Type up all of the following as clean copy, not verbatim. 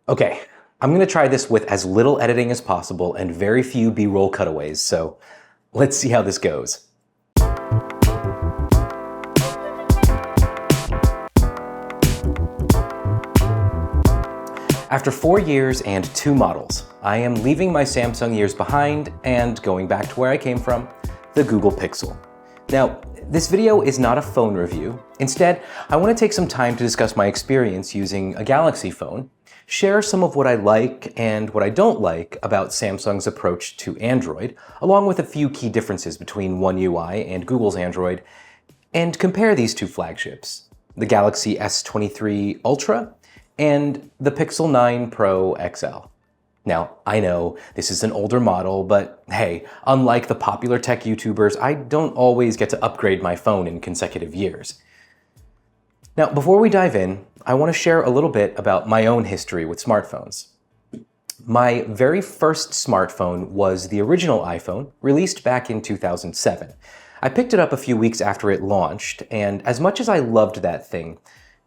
Okay, I'm gonna try this with as little editing as possible and very few B-roll cutaways, so let's see how this goes. After 4 years and 2 models, I am leaving my Samsung years behind and going back to where I came from, the Google Pixel. Now, this video is not a phone review. Instead, I want to take some time to discuss my experience using a Galaxy phone, share some of what I like and what I don't like about Samsung's approach to Android, along with a few key differences between One UI and Google's Android, and compare these two flagships, the Galaxy S23 Ultra and the Pixel 9 Pro XL. Now, I know this is an older model, but hey, unlike the popular tech YouTubers, I don't always get to upgrade my phone in consecutive years. Now, before we dive in, I want to share a little bit about my own history with smartphones. My very first smartphone was the original iPhone, released back in 2007. I picked it up a few weeks after it launched, and as much as I loved that thing,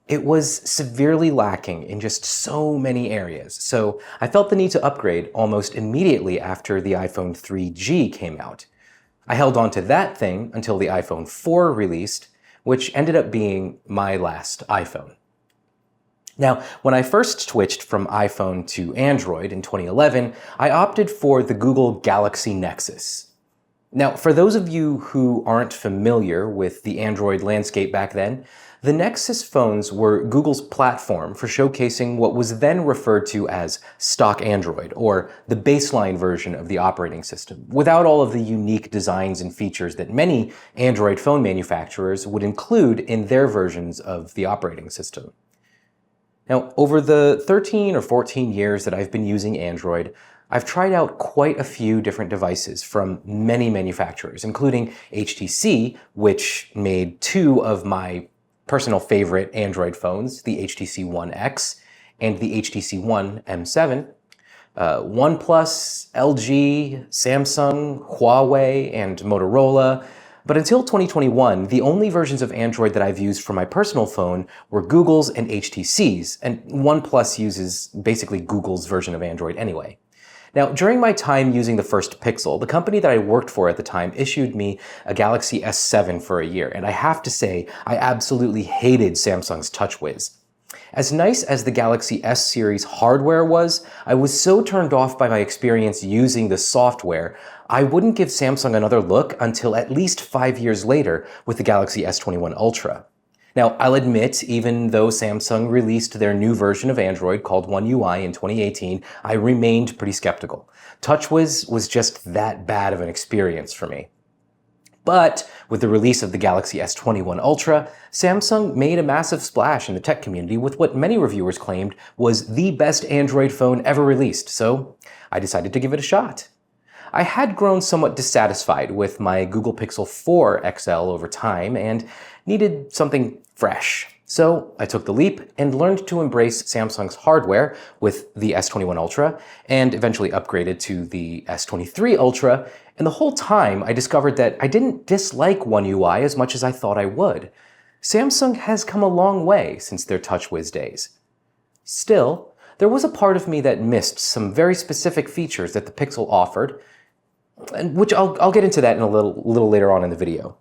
it was severely lacking in just so many areas, so I felt the need to upgrade almost immediately after the iPhone 3G came out. I held on to that thing until the iPhone 4 released, which ended up being my last iPhone. Now, when I first switched from iPhone to Android in 2011, I opted for the Google Galaxy Nexus. Now, for those of you who aren't familiar with the Android landscape back then, the Nexus phones were Google's platform for showcasing what was then referred to as stock Android, or the baseline version of the operating system, without all of the unique designs and features that many Android phone manufacturers would include in their versions of the operating system. Now, over the 13 or 14 years that I've been using Android, I've tried out quite a few different devices from many manufacturers, including HTC, which made 2 of my personal favorite Android phones, the HTC One X and the HTC One M7, OnePlus, LG, Samsung, Huawei, and Motorola. But until 2021, the only versions of Android that I've used for my personal phone were Google's and HTC's, and OnePlus uses basically Google's version of Android anyway. Now, during my time using the first Pixel, the company that I worked for at the time issued me a Galaxy S7 for a year, and I have to say, I absolutely hated Samsung's TouchWiz. As nice as the Galaxy S series hardware was, I was so turned off by my experience using the software, I wouldn't give Samsung another look until at least 5 years later with the Galaxy S21 Ultra. Now, I'll admit, even though Samsung released their new version of Android called One UI in 2018, I remained pretty skeptical. TouchWiz was just that bad of an experience for me. But with the release of the Galaxy S21 Ultra, Samsung made a massive splash in the tech community with what many reviewers claimed was the best Android phone ever released, so I decided to give it a shot. I had grown somewhat dissatisfied with my Google Pixel 4 XL over time and needed something fresh. So I took the leap and learned to embrace Samsung's hardware with the S21 Ultra and eventually upgraded to the S23 Ultra. And the whole time I discovered that I didn't dislike One UI as much as I thought I would. Samsung has come a long way since their TouchWiz days. Still, there was a part of me that missed some very specific features that the Pixel offered, and which I'll get into that in a little later on in the video.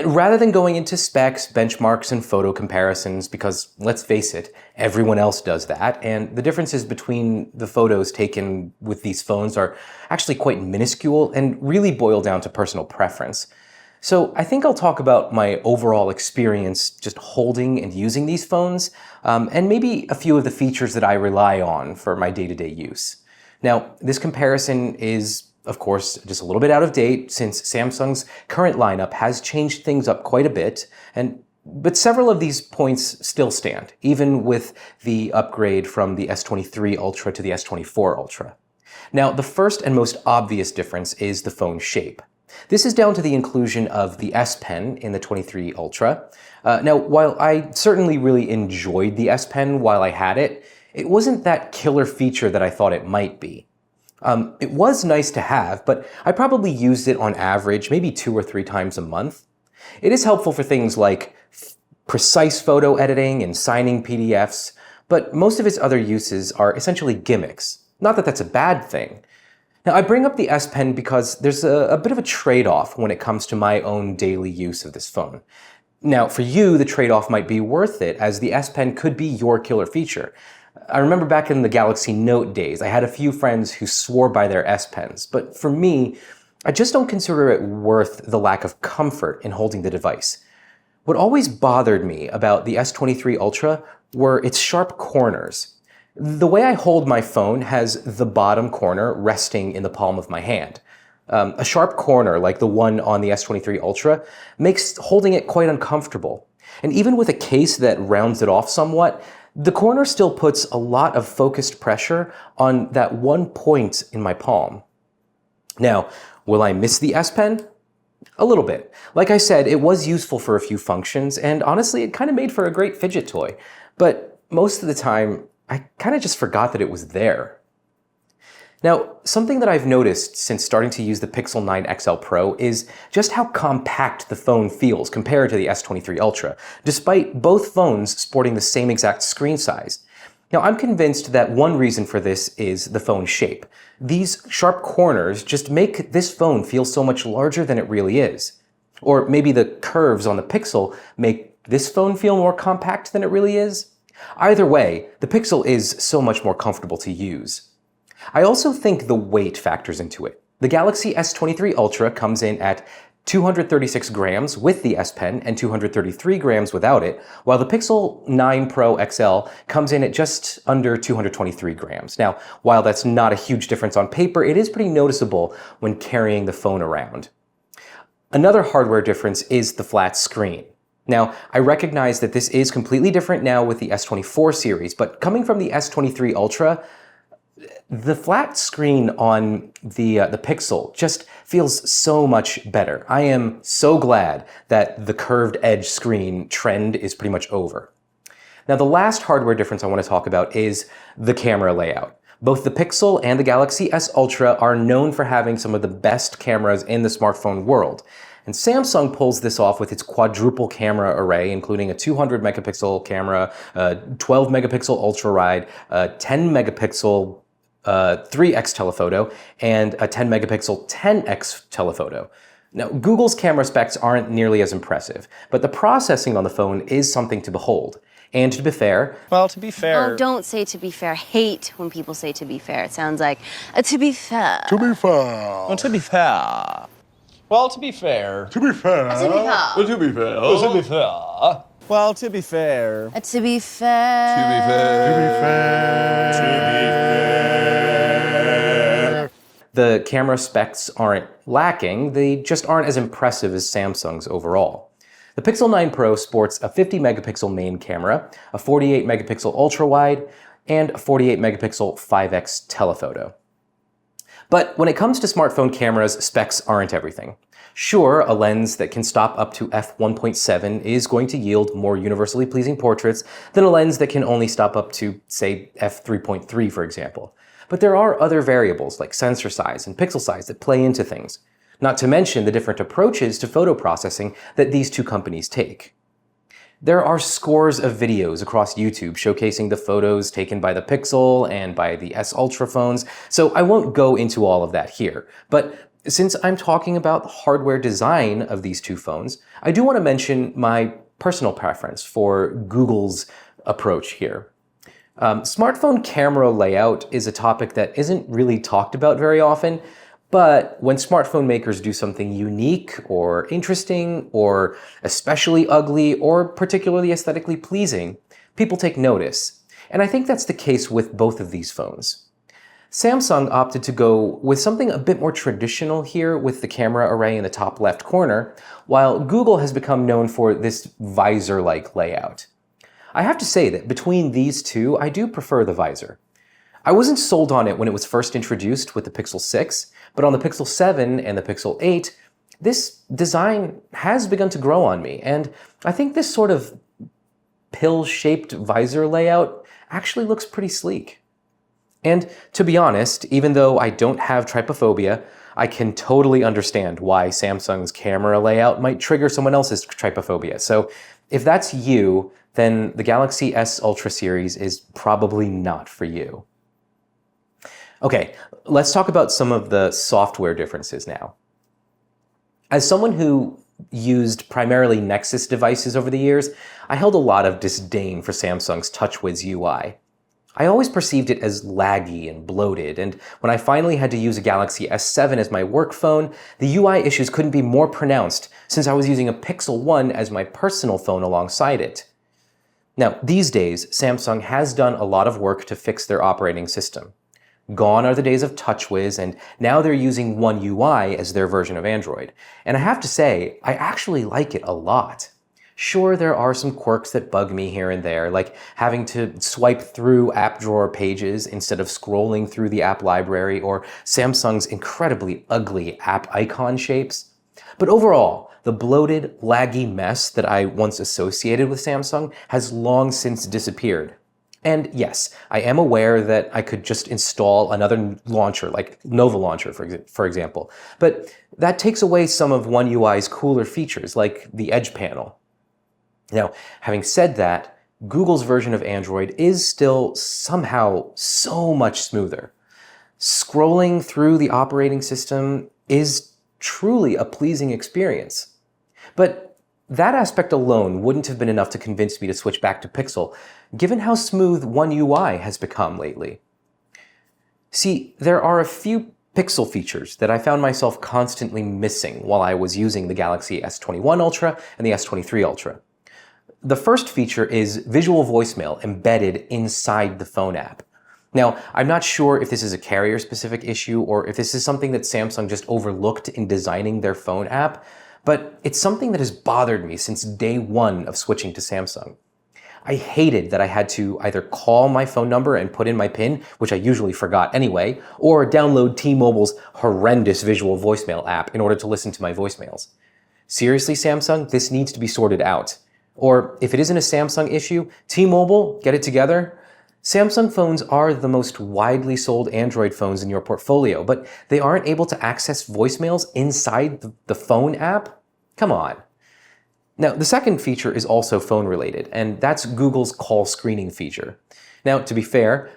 Rather than going into specs, benchmarks, and photo comparisons, because let's face it, everyone else does that, and the differences between the photos taken with these phones are actually quite minuscule and really boil down to personal preference. So I think I'll talk about my overall experience just holding and using these phones, and maybe a few of the features that I rely on for my day-to-day use. Now, this comparison is, of course, just a little bit out of date since Samsung's current lineup has changed things up quite a bit, but several of these points still stand, even with the upgrade from the S23 Ultra to the S24 Ultra. Now, the first and most obvious difference is the phone shape. This is down to the inclusion of the S Pen in the 23 Ultra. Now, while I certainly really enjoyed the S Pen while I had it, it wasn't that killer feature that I thought it might be. It was nice to have, but I probably used it on average maybe 2 or 3 times a month. It is helpful for things like precise photo editing and signing PDFs, but most of its other uses are essentially gimmicks. Not that that's a bad thing. Now, I bring up the S Pen because there's a bit of a trade-off when it comes to my own daily use of this phone. Now, for you, the trade-off might be worth it, as the S Pen could be your killer feature. I remember back in the Galaxy Note days, I had a few friends who swore by their S Pens, but for me, I just don't consider it worth the lack of comfort in holding the device. What always bothered me about the S23 Ultra were its sharp corners. The way I hold my phone has the bottom corner resting in the palm of my hand. A sharp corner like the one on the S23 Ultra makes holding it quite uncomfortable. And even with a case that rounds it off somewhat, the corner still puts a lot of focused pressure on that one point in my palm. Now, will I miss the S Pen? A little bit. Like I said, it was useful for a few functions, and honestly, it kind of made for a great fidget toy. But most of the time, I kind of just forgot that it was there. Now, something that I've noticed since starting to use the Pixel 9 XL Pro is just how compact the phone feels compared to the S23 Ultra, despite both phones sporting the same exact screen size. Now, I'm convinced that one reason for this is the phone's shape. These sharp corners just make this phone feel so much larger than it really is. Or maybe the curves on the Pixel make this phone feel more compact than it really is. Either way, the Pixel is so much more comfortable to use. I also think the weight factors into it. The Galaxy S23 Ultra comes in at 236 grams with the S Pen and 233 grams without it, while the Pixel 9 Pro XL comes in at just under 223 grams. Now, while that's not a huge difference on paper, it is pretty noticeable when carrying the phone around. Another hardware difference is the flat screen. Now, I recognize that this is completely different now with the S24 series, but coming from the S23 Ultra, the flat screen on the Pixel just feels so much better. I am so glad that the curved edge screen trend is pretty much over. Now, the last hardware difference I want to talk about is the camera layout. Both the Pixel and the Galaxy S Ultra are known for having some of the best cameras in the smartphone world. And Samsung pulls this off with its quadruple camera array, including a 200 megapixel camera, a 12 megapixel ultra wide, a 10 megapixel 3x telephoto, and a 10 megapixel 10x telephoto. Now, Google's camera specs aren't nearly as impressive, but the processing on the phone is something to behold. And to be fair... Well, to be fair... Oh, don't say to be fair. I hate when people say to be fair. It sounds like, to be fair. To be fair. Well, to be fair. Well, to be fair. To be fair. To be fair. To be fair. To be fair. Well, to be fair. To be fair. To be fair. To be fair. The camera specs aren't lacking, they just aren't as impressive as Samsung's overall. The Pixel 9 Pro sports a 50 megapixel main camera, a 48 megapixel ultra wide, and a 48 megapixel 5x telephoto. But when it comes to smartphone cameras, specs aren't everything. Sure, a lens that can stop up to f1.7 is going to yield more universally pleasing portraits than a lens that can only stop up to, say, f3.3, for example. But there are other variables like sensor size and pixel size that play into things, not to mention the different approaches to photo processing that these two companies take. There are scores of videos across YouTube showcasing the photos taken by the Pixel and by the S Ultra phones, so I won't go into all of that here. But since I'm talking about the hardware design of these two phones, I do want to mention my personal preference for Google's approach here. Smartphone camera layout is a topic that isn't really talked about very often, but when smartphone makers do something unique or interesting or especially ugly or particularly aesthetically pleasing, people take notice. And I think that's the case with both of these phones. Samsung opted to go with something a bit more traditional here with the camera array in the top left corner, while Google has become known for this visor-like layout. I have to say that between these two, I do prefer the visor. I wasn't sold on it when it was first introduced with the Pixel 6, but on the Pixel 7 and the Pixel 8, this design has begun to grow on me, and I think this sort of pill-shaped visor layout actually looks pretty sleek. And to be honest, even though I don't have trypophobia, I can totally understand why Samsung's camera layout might trigger someone else's trypophobia. So If that's you, then the Galaxy S Ultra series is probably not for you. Okay, let's talk about some of the software differences now. As someone who used primarily Nexus devices over the years, I held a lot of disdain for Samsung's TouchWiz UI. I always perceived it as laggy and bloated, and when I finally had to use a Galaxy S7 as my work phone, the UI issues couldn't be more pronounced since I was using a Pixel 1 as my personal phone alongside it. Now, these days, Samsung has done a lot of work to fix their operating system. Gone are the days of TouchWiz, and now they're using One UI as their version of Android. And I have to say, I actually like it a lot. Sure, there are some quirks that bug me here and there, like having to swipe through app drawer pages instead of scrolling through the app library, or Samsung's incredibly ugly app icon shapes. But overall, the bloated, laggy mess that I once associated with Samsung has long since disappeared. And yes, I am aware that I could just install another launcher, like Nova Launcher, for example. But that takes away some of One UI's cooler features, like the Edge panel. Now, having said that, Google's version of Android is still somehow so much smoother. Scrolling through the operating system is truly a pleasing experience. But that aspect alone wouldn't have been enough to convince me to switch back to Pixel, given how smooth One UI has become lately. See, there are a few Pixel features that I found myself constantly missing while I was using the Galaxy S21 Ultra and the S23 Ultra. The first feature is visual voicemail embedded inside the phone app. Now, I'm not sure if this is a carrier-specific issue or if this is something that Samsung just overlooked in designing their phone app, but it's something that has bothered me since day one of switching to Samsung. I hated that I had to either call my phone number and put in my PIN, which I usually forgot anyway, or download T-Mobile's horrendous visual voicemail app in order to listen to my voicemails. Seriously, Samsung, this needs to be sorted out. Or if it isn't a Samsung issue, T-Mobile, get it together. Samsung phones are the most widely sold Android phones in your portfolio, but they aren't able to access voicemails inside the phone app? Come on. Now, the second feature is also phone-related, and that's Google's call screening feature. Now, to be fair,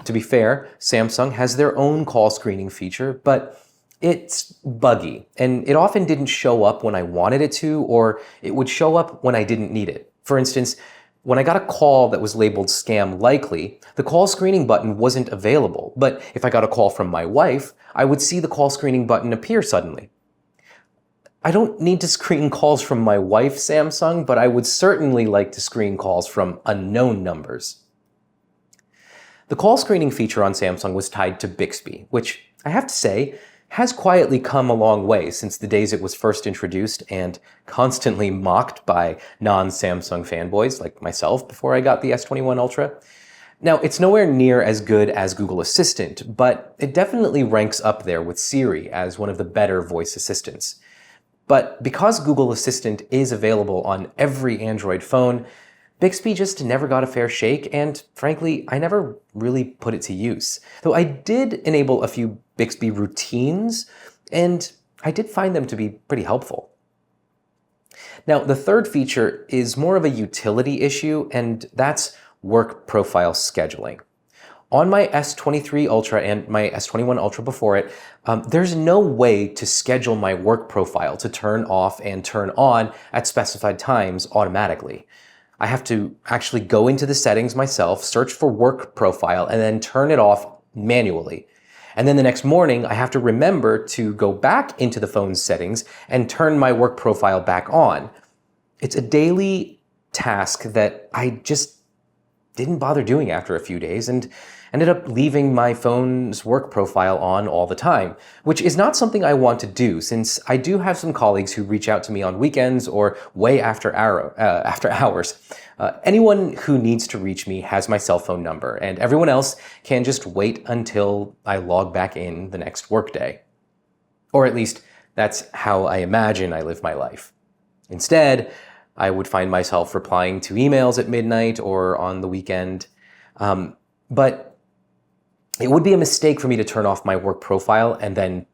To be fair, Samsung has their own call screening feature, but it's buggy, and it often didn't show up when I wanted it to, or it would show up when I didn't need it. For instance, when I got a call that was labeled scam likely, the call screening button wasn't available, but if I got a call from my wife, I would see the call screening button appear suddenly. I don't need to screen calls from my wife, Samsung, but I would certainly like to screen calls from unknown numbers. The call screening feature on Samsung was tied to Bixby, which, I have to say, has quietly come a long way since the days it was first introduced and constantly mocked by non-Samsung fanboys like myself before I got the S21 Ultra. Now, it's nowhere near as good as Google Assistant, but it definitely ranks up there with Siri as one of the better voice assistants. But because Google Assistant is available on every Android phone, Bixby just never got a fair shake, and frankly, I never really put it to use. Though I did enable a few Bixby routines, and I did find them to be pretty helpful. Now, the third feature is more of a utility issue, and that's work profile scheduling. On my S23 Ultra and my S21 Ultra before it, there's no way to schedule my work profile to turn off and turn on at specified times automatically. I have to actually go into the settings myself, search for work profile, and then turn it off manually. And then the next morning, I have to remember to go back into the phone's settings and turn my work profile back on. It's a daily task that I just didn't bother doing after a few days and ended up leaving my phone's work profile on all the time, which is not something I want to do since I do have some colleagues who reach out to me on weekends or way after hours. Anyone who needs to reach me has my cell phone number, and everyone else can just wait until I log back in the next workday. Or at least, that's how I imagine I live my life. Instead, I would find myself replying to emails at midnight or on the weekend. But it would be a mistake for me to turn off my work profile and then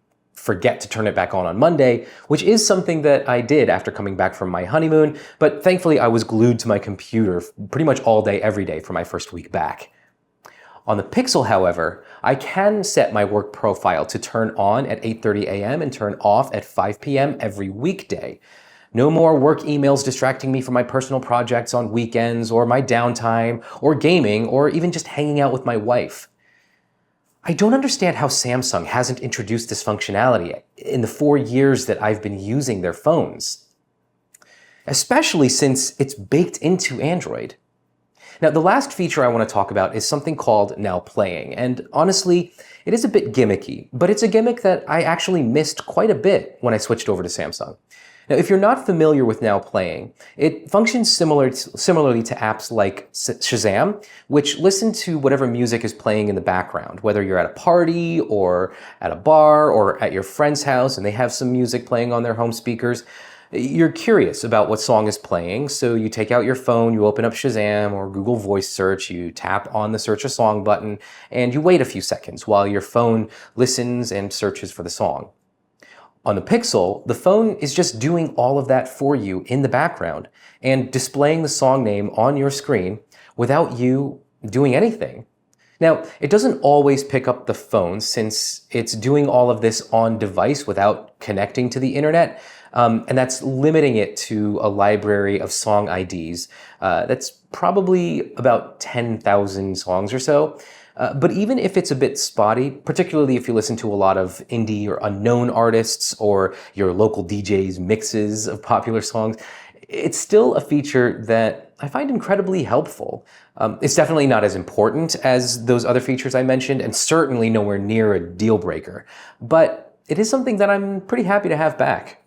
forget to turn it back on Monday, which is something that I did after coming back from my honeymoon, but thankfully I was glued to my computer pretty much all day, every day for my first week back. On the Pixel, however, I can set my work profile to turn on at 8:30 a.m. and turn off at 5 p.m. every weekday. No more work emails distracting me from my personal projects on weekends or my downtime or gaming or even just hanging out with my wife. I don't understand how Samsung hasn't introduced this functionality in the 4 years that I've been using their phones, especially since it's baked into Android. Now, the last feature I want to talk about is something called Now Playing, and honestly, it is a bit gimmicky, but it's a gimmick that I actually missed quite a bit when I switched over to Samsung. Now, if you're not familiar with Now Playing, it functions similarly to apps like Shazam, which listen to whatever music is playing in the background, whether you're at a party or at a bar or at your friend's house and they have some music playing on their home speakers. You're curious about what song is playing, so you take out your phone, you open up Shazam or Google Voice Search, you tap on the Search a Song button, and you wait a few seconds while your phone listens and searches for the song. On the Pixel, the phone is just doing all of that for you in the background and displaying the song name on your screen without you doing anything. Now, it doesn't always pick up the phone since it's doing all of this on device without connecting to the internet, and that's limiting it to a library of song IDs. That's probably about 10,000 songs or so. But even if it's a bit spotty, particularly if you listen to a lot of indie or unknown artists or your local DJ's mixes of popular songs, it's still a feature that I find incredibly helpful. It's definitely not as important as those other features I mentioned, and certainly nowhere near a deal breaker. But it is something that I'm pretty happy to have back.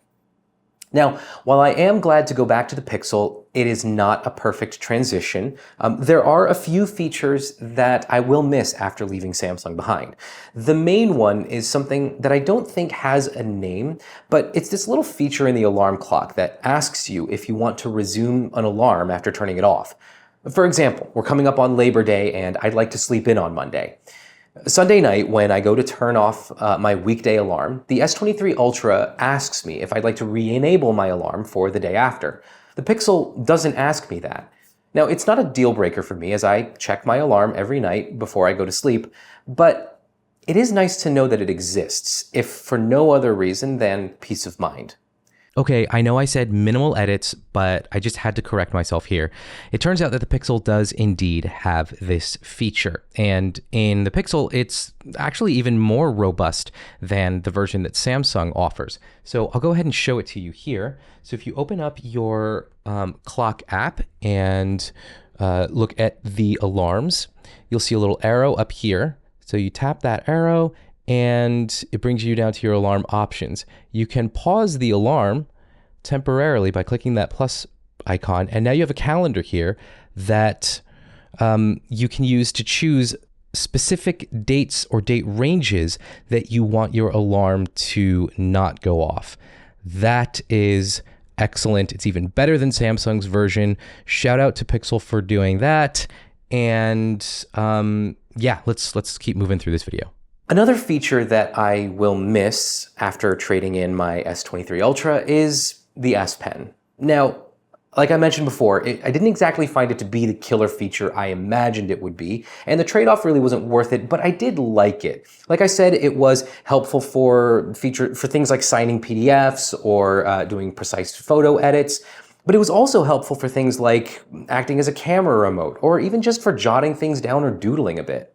Now, while I am glad to go back to the Pixel, it is not a perfect transition. There are a few features that I will miss after leaving Samsung behind. The main one is something that I don't think has a name, but it's this little feature in the alarm clock that asks you if you want to resume an alarm after turning it off. For example, we're coming up on Labor Day and I'd like to sleep in on Monday. Sunday night, when I go to turn off my weekday alarm, the S23 Ultra asks me if I'd like to re-enable my alarm for the day after. The Pixel doesn't ask me that. Now, it's not a deal breaker for me as I check my alarm every night before I go to sleep, but it is nice to know that it exists, if for no other reason than peace of mind. Okay, I know I said minimal edits, but I just had to correct myself here. It turns out that the Pixel does indeed have this feature. And in the Pixel, it's actually even more robust than the version that Samsung offers. So I'll go ahead and show it to you here. So if you open up your clock app and look at the alarms, you'll see a little arrow up here. So you tap that arrow, and it brings you down to your alarm options. You can pause the alarm temporarily by clicking that plus icon, and now you have a calendar here that you can use to choose specific dates or date ranges that you want your alarm to not go off. That is excellent. It's even better than Samsung's version. Shout out to Pixel for doing that. And yeah, let's keep moving through this video. Another feature that I will miss after trading in my S23 Ultra is the S Pen. Now, like I mentioned before, I didn't exactly find it to be the killer feature I imagined it would be, and the trade-off really wasn't worth it, but I did like it. Like I said, it was helpful for things like signing PDFs or doing precise photo edits, but it was also helpful for things like acting as a camera remote, or even just for jotting things down or doodling a bit.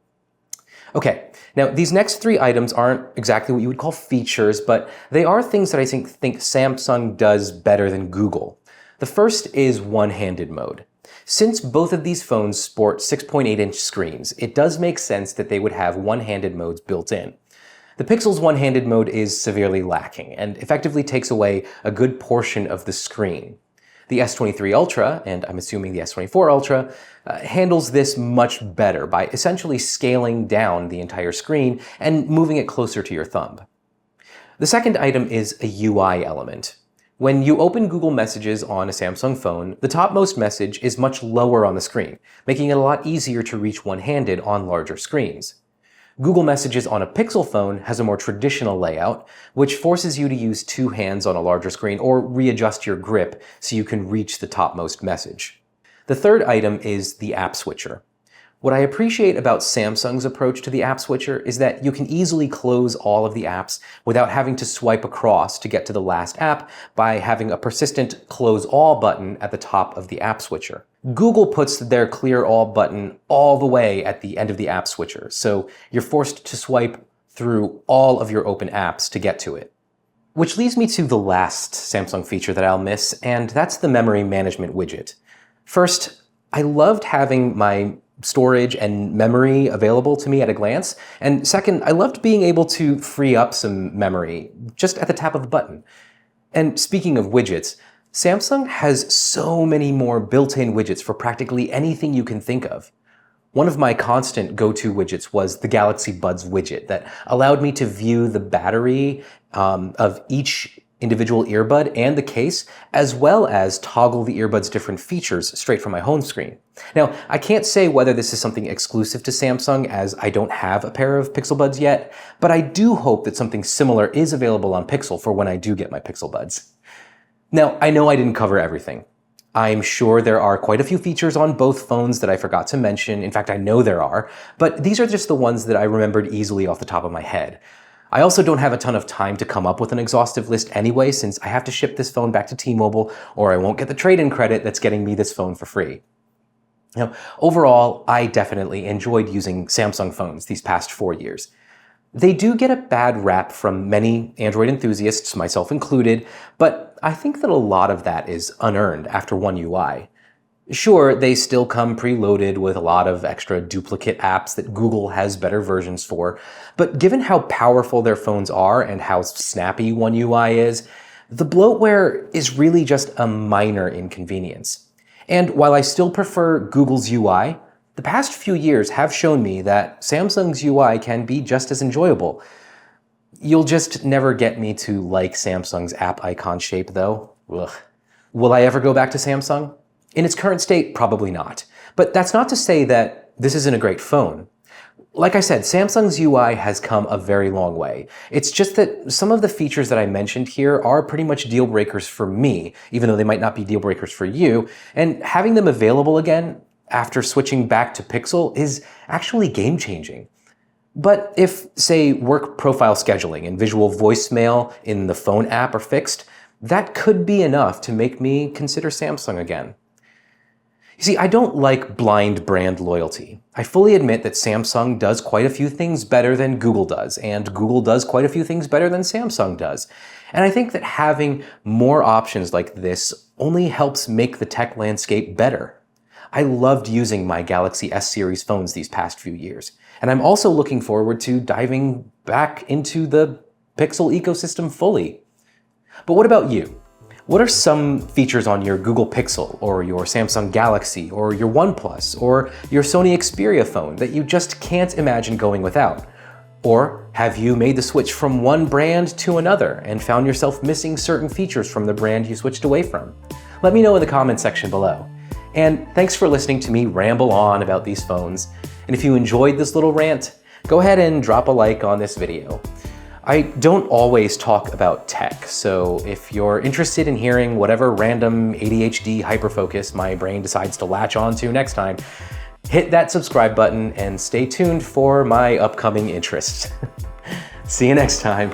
Okay, now these next three items aren't exactly what you would call features, but they are things that I think Samsung does better than Google. The first is one-handed mode. Since both of these phones sport 6.8-inch screens, it does make sense that they would have one-handed modes built in. The Pixel's one-handed mode is severely lacking and effectively takes away a good portion of the screen. The S23 Ultra, and I'm assuming the S24 Ultra, handles this much better by essentially scaling down the entire screen and moving it closer to your thumb. The second item is a UI element. When you open Google Messages on a Samsung phone, the topmost message is much lower on the screen, making it a lot easier to reach one-handed on larger screens. Google Messages on a Pixel phone has a more traditional layout, which forces you to use two hands on a larger screen or readjust your grip so you can reach the topmost message. The third item is the app switcher. What I appreciate about Samsung's approach to the app switcher is that you can easily close all of the apps without having to swipe across to get to the last app by having a persistent close all button at the top of the app switcher. Google puts their clear all button all the way at the end of the app switcher, so you're forced to swipe through all of your open apps to get to it. Which leads me to the last Samsung feature that I'll miss, and that's the memory management widget. First, I loved having my storage and memory available to me at a glance. And second, I loved being able to free up some memory just at the tap of a button. And speaking of widgets, Samsung has so many more built-in widgets for practically anything you can think of. One of my constant go-to widgets was the Galaxy Buds widget that allowed me to view the battery of each individual earbud and the case, as well as toggle the earbud's different features straight from my home screen. Now, I can't say whether this is something exclusive to Samsung, as I don't have a pair of Pixel Buds yet, but I do hope that something similar is available on Pixel for when I do get my Pixel Buds. Now, I know I didn't cover everything. I'm sure there are quite a few features on both phones that I forgot to mention. In fact, I know there are, but these are just the ones that I remembered easily off the top of my head. I also don't have a ton of time to come up with an exhaustive list anyway, since I have to ship this phone back to T-Mobile or I won't get the trade-in credit that's getting me this phone for free. Now, overall, I definitely enjoyed using Samsung phones these past 4 years. They do get a bad rap from many Android enthusiasts, myself included, but I think that a lot of that is unearned after One UI. Sure, they still come preloaded with a lot of extra duplicate apps that Google has better versions for, but given how powerful their phones are and how snappy One UI is, the bloatware is really just a minor inconvenience. And while I still prefer Google's UI, the past few years have shown me that Samsung's UI can be just as enjoyable. You'll just never get me to like Samsung's app icon shape though. Ugh. Will I ever go back to Samsung? In its current state, probably not. But that's not to say that this isn't a great phone. Like I said, Samsung's UI has come a very long way. It's just that some of the features that I mentioned here are pretty much deal breakers for me, even though they might not be deal breakers for you, and having them available again after switching back to Pixel is actually game-changing. But if, say, work profile scheduling and visual voicemail in the phone app are fixed, that could be enough to make me consider Samsung again. You see, I don't like blind brand loyalty. I fully admit that Samsung does quite a few things better than Google does, and Google does quite a few things better than Samsung does. And I think that having more options like this only helps make the tech landscape better. I loved using my Galaxy S series phones these past few years, and I'm also looking forward to diving back into the Pixel ecosystem fully. But what about you? What are some features on your Google Pixel, or your Samsung Galaxy, or your OnePlus, or your Sony Xperia phone that you just can't imagine going without? Or have you made the switch from one brand to another and found yourself missing certain features from the brand you switched away from? Let me know in the comment section below. And thanks for listening to me ramble on about these phones. And if you enjoyed this little rant, go ahead and drop a like on this video. I don't always talk about tech, so if you're interested in hearing whatever random ADHD hyperfocus my brain decides to latch onto next time, hit that subscribe button and stay tuned for my upcoming interests. See you next time.